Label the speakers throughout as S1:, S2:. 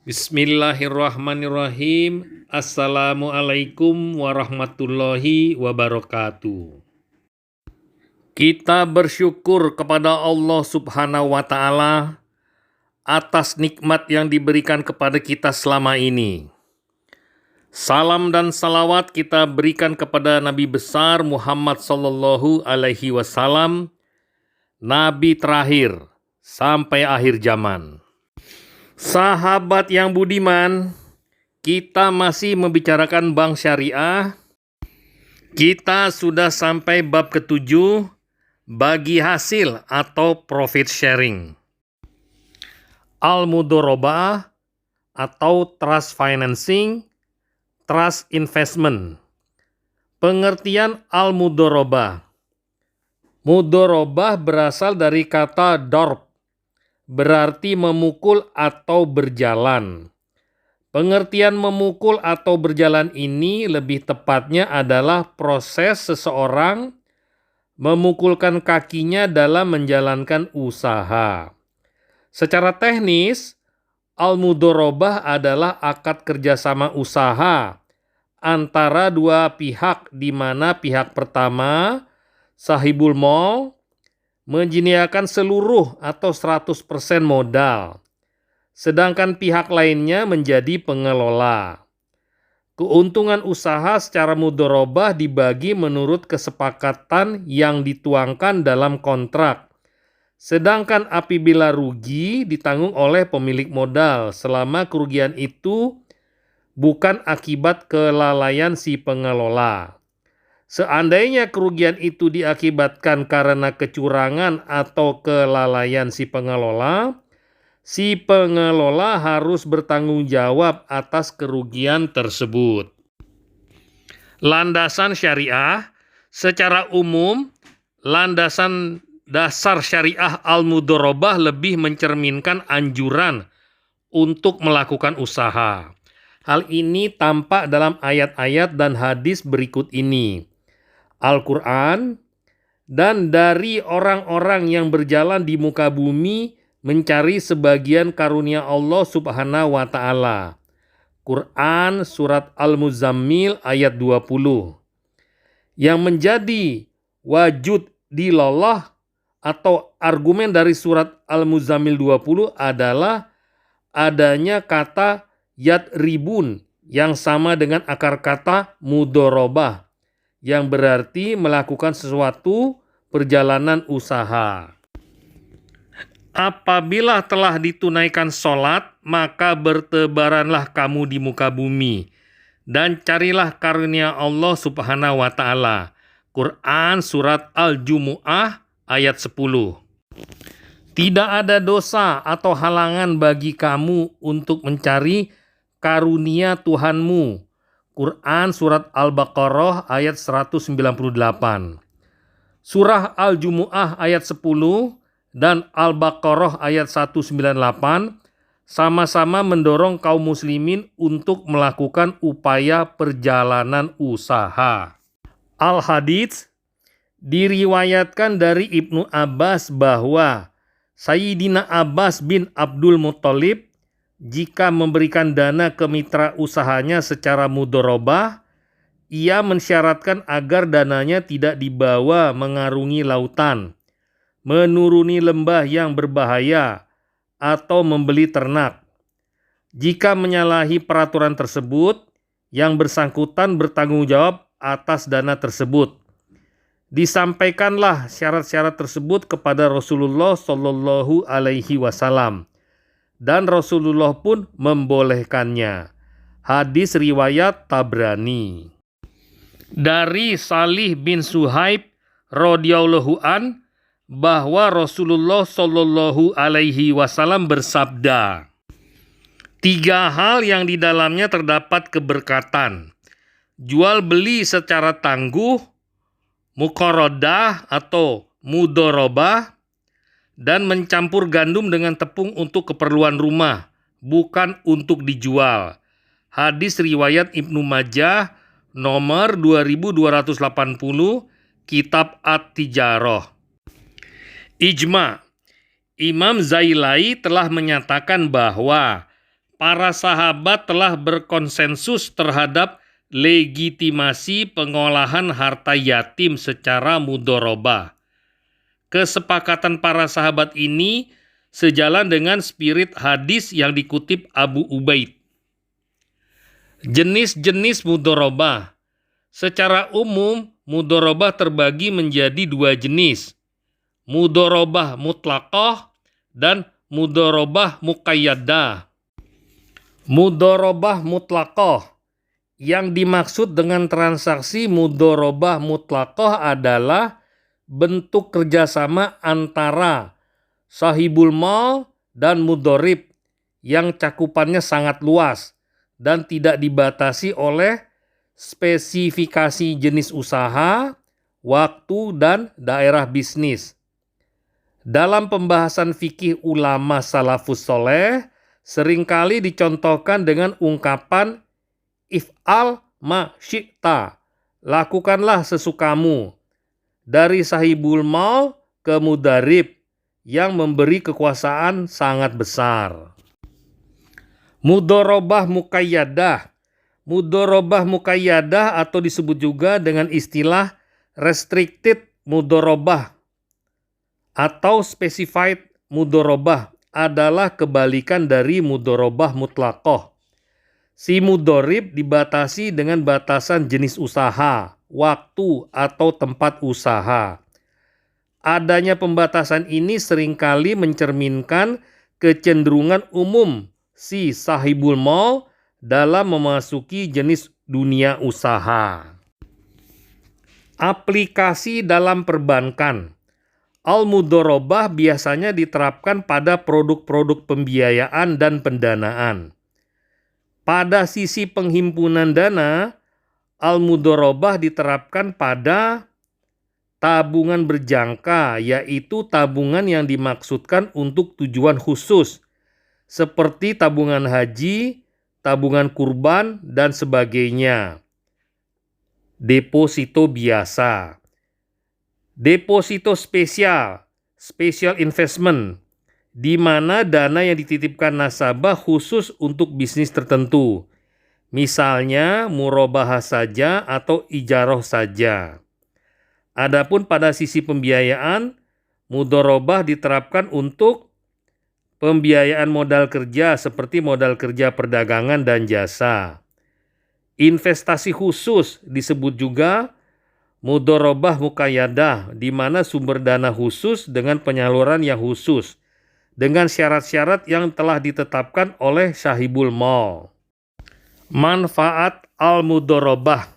S1: Bismillahirrahmanirrahim. Assalamualaikum warahmatullahi wabarakatuh. Kita bersyukur kepada Allah Subhanahu wa Ta'ala atas nikmat yang diberikan kepada kita selama ini. Salam dan salawat kita berikan kepada Nabi besar Muhammad sallallahu alaihi wasallam, Nabi terakhir sampai akhir zaman. Sahabat yang budiman, kita masih membicarakan bank syariah. Kita sudah sampai bab ke-7, bagi hasil atau profit sharing. Al-mudharabah atau trust financing, trust investment. Pengertian al-mudharabah. Mudharabah berasal dari kata darb, berarti memukul atau berjalan. Pengertian memukul atau berjalan ini lebih tepatnya adalah proses seseorang memukulkan kakinya dalam menjalankan usaha. Secara teknis, al-mudharabah adalah akad kerjasama usaha antara dua pihak, di mana pihak pertama, sahibul mal, menyediakan seluruh atau 100% modal, sedangkan pihak lainnya menjadi pengelola. Keuntungan usaha secara mudharabah dibagi menurut kesepakatan yang dituangkan dalam kontrak, sedangkan apabila rugi ditanggung oleh pemilik modal selama kerugian itu bukan akibat kelalaian si pengelola. Seandainya kerugian itu diakibatkan karena kecurangan atau kelalaian si pengelola harus bertanggung jawab atas kerugian tersebut. Landasan syariah. Secara umum, landasan dasar syariah al-mudharabah lebih mencerminkan anjuran untuk melakukan usaha. Hal ini tampak dalam ayat-ayat dan hadis berikut ini. Al-Quran, dan dari orang-orang yang berjalan di muka bumi mencari sebagian karunia Allah Subhanahu wa Ta'ala. Quran surat Al-Muzammil ayat 20. Yang menjadi wajud dilallah atau argumen dari surat Al-Muzammil 20 adalah adanya kata yadribun yang sama dengan akar kata mudharabah, yang berarti melakukan sesuatu perjalanan usaha. Apabila telah ditunaikan sholat, maka bertebaranlah kamu di muka bumi, dan carilah karunia Allah Subhanahu wa Ta'ala. Quran surat Al-Jumu'ah ayat 10. Tidak ada dosa atau halangan bagi kamu untuk mencari karunia Tuhanmu. Quran surat Al-Baqarah ayat 198. Surah Al-Jumu'ah ayat 10 dan Al-Baqarah ayat 198 sama-sama mendorong kaum muslimin untuk melakukan upaya perjalanan usaha. Al-Hadits diriwayatkan dari Ibnu Abbas bahwa Sayyidina Abbas bin Abdul Muthalib jika memberikan dana ke mitra usahanya secara mudharabah, ia mensyaratkan agar dananya tidak dibawa mengarungi lautan, menuruni lembah yang berbahaya, atau membeli ternak. Jika menyalahi peraturan tersebut, yang bersangkutan bertanggung jawab atas dana tersebut. Disampaikanlah syarat-syarat tersebut kepada Rasulullah Shallallahu alaihi wasallam. Dan Rasulullah pun membolehkannya. Hadis riwayat Tabrani. Dari Salih bin Suhaib radhiyallahu an bahwa Rasulullah Shallallahu alaihi wasallam bersabda, 3 hal yang di dalamnya terdapat keberkatan: jual beli secara tangguh, muqaradah atau mudharabah, dan mencampur gandum dengan tepung untuk keperluan rumah, bukan untuk dijual. Hadis riwayat Ibnu Majah nomor 2280, Kitab At-Tijarah. Ijma. Imam Zailai telah menyatakan bahwa para sahabat telah berkonsensus terhadap legitimasi pengolahan harta yatim secara mudharabah. Kesepakatan para sahabat ini sejalan dengan spirit hadis yang dikutip Abu Ubaid. Jenis-jenis mudharabah. Secara umum, mudharabah terbagi menjadi dua jenis, mudharabah mutlaqah dan mudharabah muqayyadah. Mudharabah mutlaqah. Yang dimaksud dengan transaksi mudharabah mutlaqah adalah bentuk kerjasama antara sahibul mal dan mudharib yang cakupannya sangat luas dan tidak dibatasi oleh spesifikasi jenis usaha, waktu, dan daerah bisnis. Dalam pembahasan fikih ulama salafus soleh, seringkali dicontohkan dengan ungkapan if'al ma syi'ta, lakukanlah sesukamu, dari sahibul mal ke mudharib yang memberi kekuasaan sangat besar. Mudharabah muqayyadah. Mudharabah muqayyadah atau disebut juga dengan istilah restricted mudharabah atau specified mudharabah adalah kebalikan dari mudharabah mutlaqah. Si mudharib dibatasi dengan batasan jenis usaha, waktu, atau tempat usaha. Adanya pembatasan ini seringkali mencerminkan kecenderungan umum si sahibul mal dalam memasuki jenis dunia usaha. Aplikasi dalam perbankan. Al-mudharabah biasanya diterapkan pada produk-produk pembiayaan dan pendanaan. Pada sisi penghimpunan dana, al-mudharabah diterapkan pada tabungan berjangka, yaitu tabungan yang dimaksudkan untuk tujuan khusus, seperti tabungan haji, tabungan kurban, dan sebagainya. Deposito biasa. Deposito spesial, special investment, di mana dana yang dititipkan nasabah khusus untuk bisnis tertentu. Misalnya murabahah saja atau ijarah saja. Adapun pada sisi pembiayaan, mudharabah diterapkan untuk pembiayaan modal kerja seperti modal kerja perdagangan dan jasa. Investasi khusus disebut juga mudharabah muqayyadah, di mana sumber dana khusus dengan penyaluran yang khusus, dengan syarat-syarat yang telah ditetapkan oleh sahibul mal. Manfaat al-mudharabah.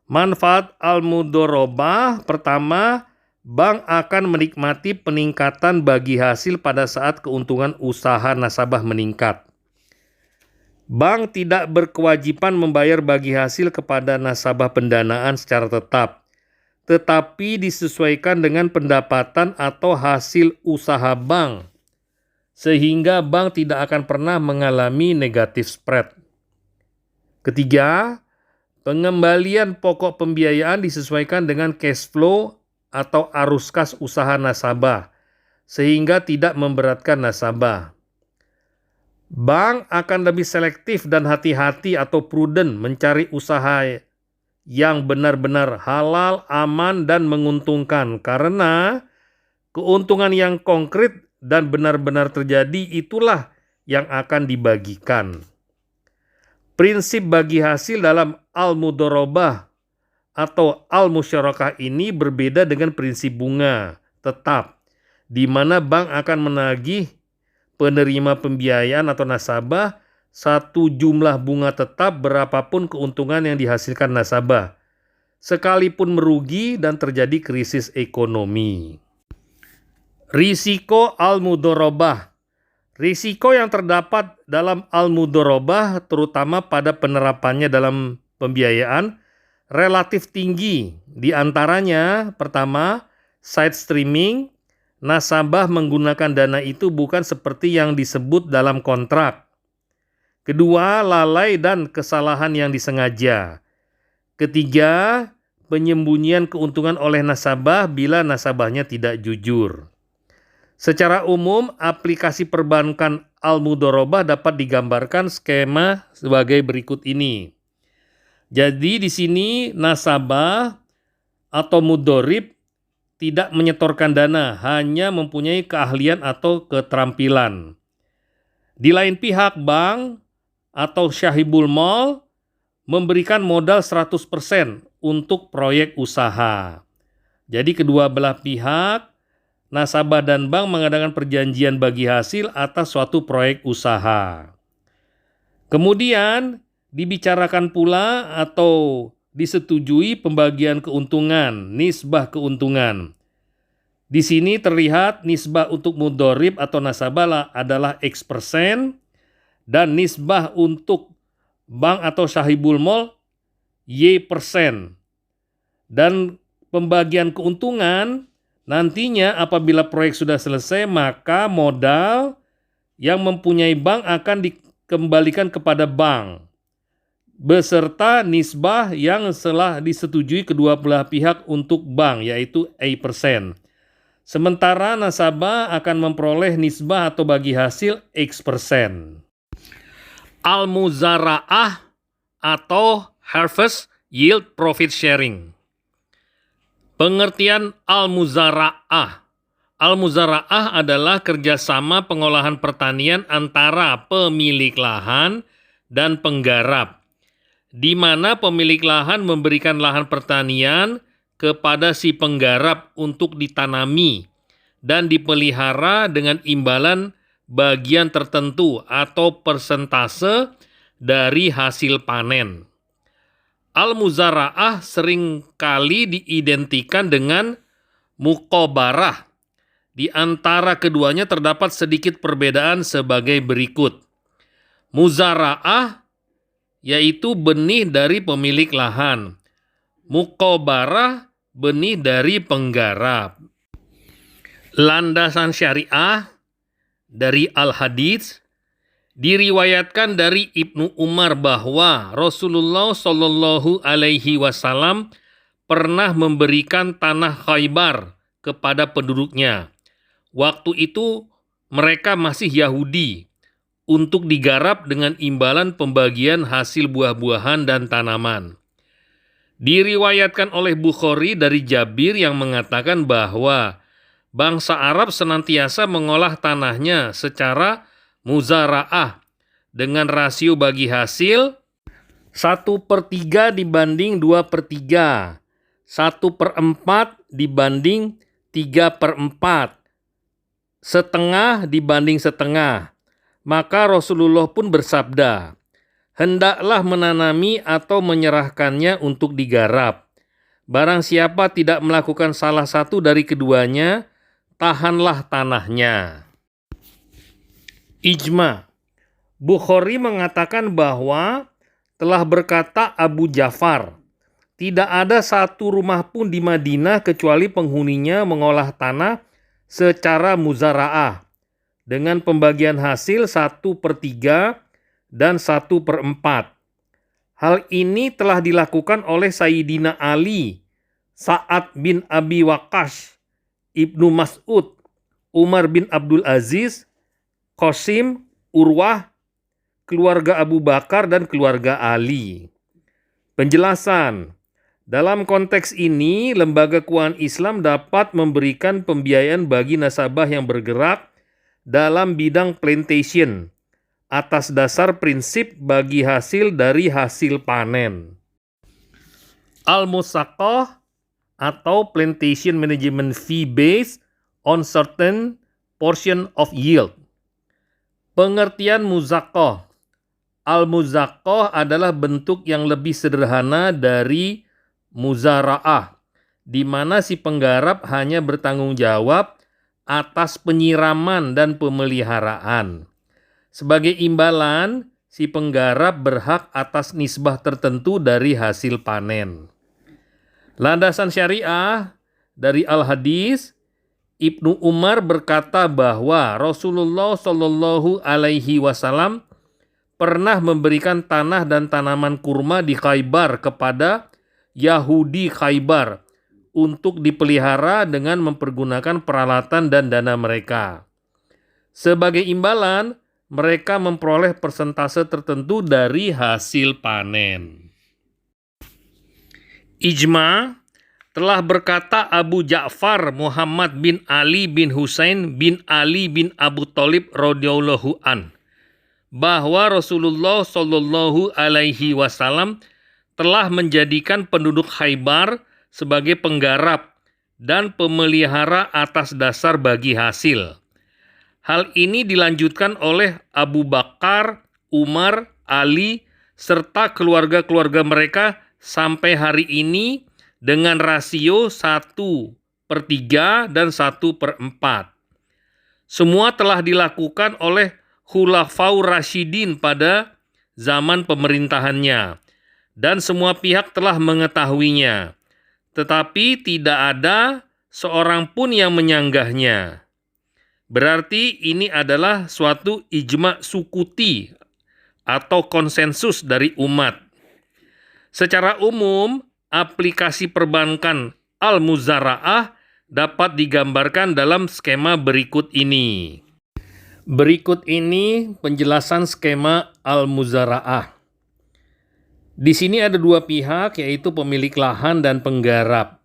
S1: Manfaat al-mudharabah pertama, bank akan menikmati peningkatan bagi hasil pada saat keuntungan usaha nasabah meningkat. Bank tidak berkewajiban membayar bagi hasil kepada nasabah pendanaan secara tetap, tetapi disesuaikan dengan pendapatan atau hasil usaha bank, sehingga bank tidak akan pernah mengalami negatif spread. Ketiga, pengembalian pokok pembiayaan disesuaikan dengan cash flow atau arus kas usaha nasabah, sehingga tidak memberatkan nasabah. Bank akan lebih selektif dan hati-hati atau prudent mencari usaha yang benar-benar halal, aman, dan menguntungkan, karena keuntungan yang konkret dan benar-benar terjadi itulah yang akan dibagikan. Prinsip bagi hasil dalam al-mudharabah atau al-musyarakah ini berbeda dengan prinsip bunga tetap, di mana bank akan menagih penerima pembiayaan atau nasabah satu jumlah bunga tetap berapapun keuntungan yang dihasilkan nasabah, sekalipun merugi dan terjadi krisis ekonomi. Risiko al-mudharabah. Risiko yang terdapat dalam al-mudharabah, terutama pada penerapannya dalam pembiayaan, relatif tinggi. Di antaranya, pertama, side streaming. Nasabah menggunakan dana itu bukan seperti yang disebut dalam kontrak. Kedua, lalai dan kesalahan yang disengaja. Ketiga, penyembunyian keuntungan oleh nasabah bila nasabahnya tidak jujur. Secara umum, aplikasi perbankan al-mudharabah dapat digambarkan skema sebagai berikut ini. Jadi di sini nasabah atau mudharib tidak menyetorkan dana, hanya mempunyai keahlian atau keterampilan. Di lain pihak, bank atau syahibul mal memberikan modal 100% untuk proyek usaha. Jadi kedua belah pihak, nasabah dan bank mengadakan perjanjian bagi hasil atas suatu proyek usaha. Kemudian dibicarakan pula atau disetujui pembagian keuntungan, nisbah keuntungan. Di sini terlihat nisbah untuk mudharib atau nasabah adalah X% dan nisbah untuk bank atau syahibul mal Y%. Dan pembagian keuntungan nantinya apabila proyek sudah selesai, maka modal yang mempunyai bank akan dikembalikan kepada bank beserta nisbah yang telah disetujui kedua belah pihak untuk bank, yaitu A%. Sementara nasabah akan memperoleh nisbah atau bagi hasil X%. Al-muzara'ah atau harvest yield profit sharing. Pengertian al-muzara'ah. Al-muzara'ah adalah kerjasama pengolahan pertanian antara pemilik lahan dan penggarap, di mana pemilik lahan memberikan lahan pertanian kepada si penggarap untuk ditanami dan dipelihara dengan imbalan bagian tertentu atau persentase dari hasil panen. Al-muzara'ah seringkali diidentikan dengan muqabarah. Di antara keduanya terdapat sedikit perbedaan sebagai berikut. Muzara'ah yaitu benih dari pemilik lahan. Muqabarah benih dari penggarap. Landasan syariah dari Al-Hadits diriwayatkan dari Ibnu Umar bahwa Rasulullah Shallallahu Alaihi Wasallam pernah memberikan tanah Khaybar kepada penduduknya. Waktu itu mereka masih Yahudi untuk digarap dengan imbalan pembagian hasil buah-buahan dan tanaman. Diriwayatkan oleh Bukhari dari Jabir yang mengatakan bahwa bangsa Arab senantiasa mengolah tanahnya secara muzara'ah dengan rasio bagi hasil 1/3 dibanding 2/3, 1/4 dibanding 3/4, setengah dibanding setengah. Maka Rasulullah pun bersabda, hendaklah menanami atau menyerahkannya untuk digarap. Barang siapa tidak melakukan salah satu dari keduanya, tahanlah tanahnya. Ijma. Bukhari mengatakan bahwa telah berkata Abu Ja'far, tidak ada satu rumah pun di Madinah kecuali penghuninya mengolah tanah secara muzara'ah dengan pembagian hasil 1/3 dan 1/4. Hal ini telah dilakukan oleh Sayyidina Ali, Sa'ad bin Abi Waqqas, Ibnu Mas'ud, Umar bin Abdul Aziz, Qasim, Urwah, keluarga Abu Bakar, dan keluarga Ali. Penjelasan. Dalam konteks ini, lembaga keuangan Islam dapat memberikan pembiayaan bagi nasabah yang bergerak dalam bidang plantation atas dasar prinsip bagi hasil dari hasil panen. Al-Musaqah atau plantation management fee based on certain portion of yield. Pengertian muzaqah. Al-muzaqah adalah bentuk yang lebih sederhana dari muzara'ah, di mana si penggarap hanya bertanggung jawab atas penyiraman dan pemeliharaan. Sebagai imbalan, si penggarap berhak atas nisbah tertentu dari hasil panen. Landasan syariah dari Al-Hadis, Ibnu Umar berkata bahwa Rasulullah Shallallahu Alaihi Wasallam pernah memberikan tanah dan tanaman kurma di Khaybar kepada Yahudi Khaybar untuk dipelihara dengan mempergunakan peralatan dan dana mereka. Sebagai imbalan, mereka memperoleh persentase tertentu dari hasil panen. Ijma telah berkata Abu Ja'far Muhammad bin Ali bin Husain bin Ali bin Abu Thalib radhiyallahu an bahwa Rasulullah Shallallahu alaihi wasallam telah menjadikan penduduk Khaybar sebagai penggarap dan pemelihara atas dasar bagi hasil. Hal ini dilanjutkan oleh Abu Bakar, Umar, Ali, serta keluarga-keluarga mereka sampai hari ini dengan rasio 1/3 dan 1/4. Semua telah dilakukan oleh Khulafaur Rasyidin pada zaman pemerintahannya, dan semua pihak telah mengetahuinya, tetapi tidak ada seorang pun yang menyanggahnya. Berarti ini adalah suatu ijma sukuti atau konsensus dari umat. Secara umum, aplikasi perbankan al-muzara'ah dapat digambarkan dalam skema berikut ini. Berikut ini penjelasan skema al-muzara'ah. Di sini ada dua pihak, yaitu pemilik lahan dan penggarap.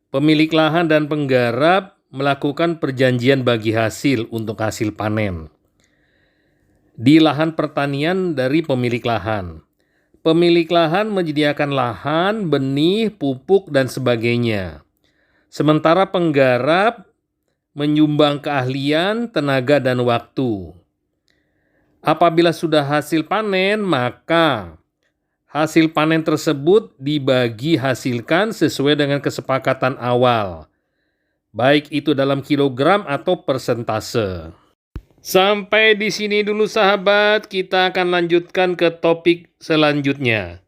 S1: Pemilik lahan dan penggarap melakukan perjanjian bagi hasil untuk hasil panen di lahan pertanian dari pemilik lahan. Pemilik lahan menyediakan lahan, benih, pupuk, dan sebagainya. Sementara penggarap menyumbang keahlian, tenaga, dan waktu. Apabila sudah hasil panen, maka hasil panen tersebut dibagi hasilkan sesuai dengan kesepakatan awal, baik itu dalam kilogram atau persentase. Sampai di sini dulu sahabat, kita akan lanjutkan ke topik selanjutnya.